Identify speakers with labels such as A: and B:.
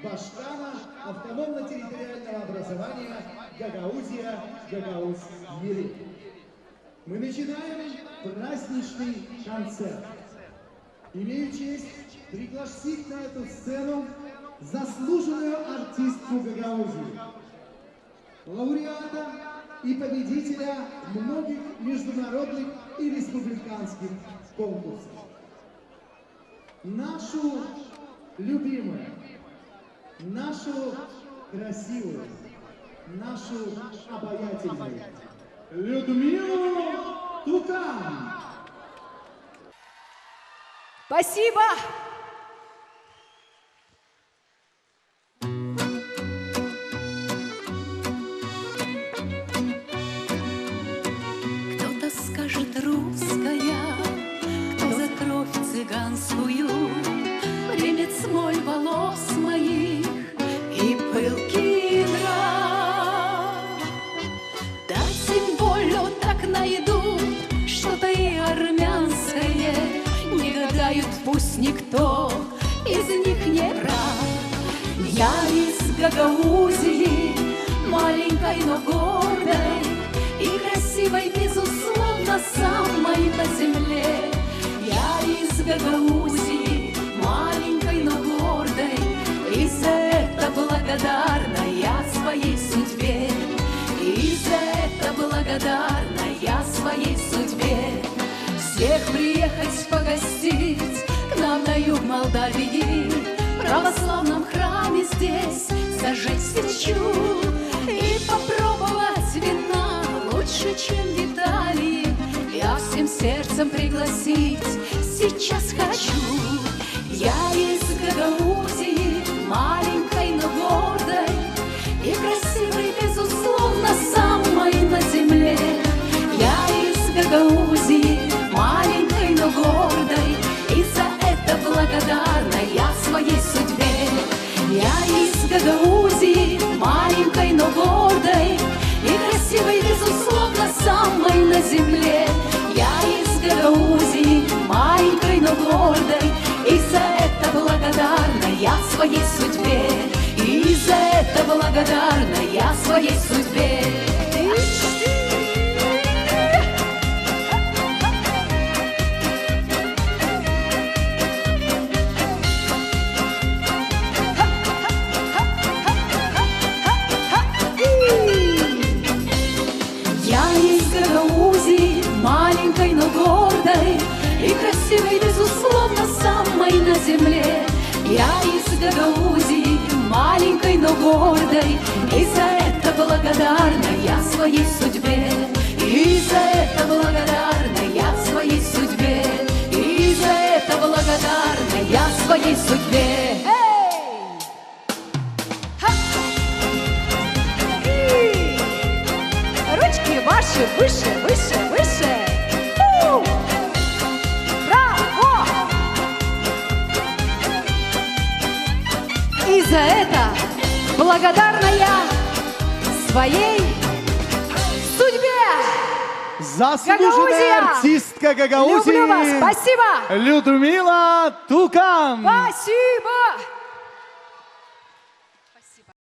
A: Башкана автономно-территориального образования Гагаузия, Гагауз-Ери. Мы начинаем праздничный концерт. Имею честь пригласить на эту сцену заслуженную артистку Гагаузии, лауреата и победителя многих международных и республиканских конкурсов. Нашу любимую, нашу красивую, нашу обаятельную Людмилу Тукан.
B: Спасибо!
C: Кто-то скажет русская, кто за кровь цыганскую примет смоль волос моих и пылкий нрав. Да тем более так найдут что-то и армянское, не гадают, пусть никто из них не прав. Я из Гагаузии, маленькой, но гордой и красивой, безусловно, самой на земле. Я из Гагаузии, маленькой, но гордой, и за это благодарна я своей судьбе. И за это благодарна я своей судьбе. Всех приехать погостить к нам на юг Молдавии, в православном храме здесь зажечь свечу и попробовать вина лучше, чем в Италии. Я всем сердцем пригласить сейчас хочу. Я из Гагаузии, маленькой, но гордой и красивой, безусловно, самой на земле. Я из Гагаузии, маленькой, но гордой, и за это благодарна я своей судьбе. Я из Гагаузии, маленькой, но гордой и красивой, безусловно, самой на земле. Я из Гагаузии, маленькой, но гордой, и за это благодарна я своей судьбе. И за это благодарна я своей судьбе. Маленькой, но гордой и красивой, безусловно, самой на земле. Я из Гагаузии, маленькой, но гордой, и за это благодарна я своей судьбе. И за это благодарна я своей судьбе. И за это благодарна я своей судьбе.
B: Ручки ваши выше, выше, выше. Браво! И за это благодарна я своей судьбе.
A: Заслуженная артистка Гагаузии.
B: Люблю вас, спасибо.
A: Людмила Тукан.
B: Спасибо.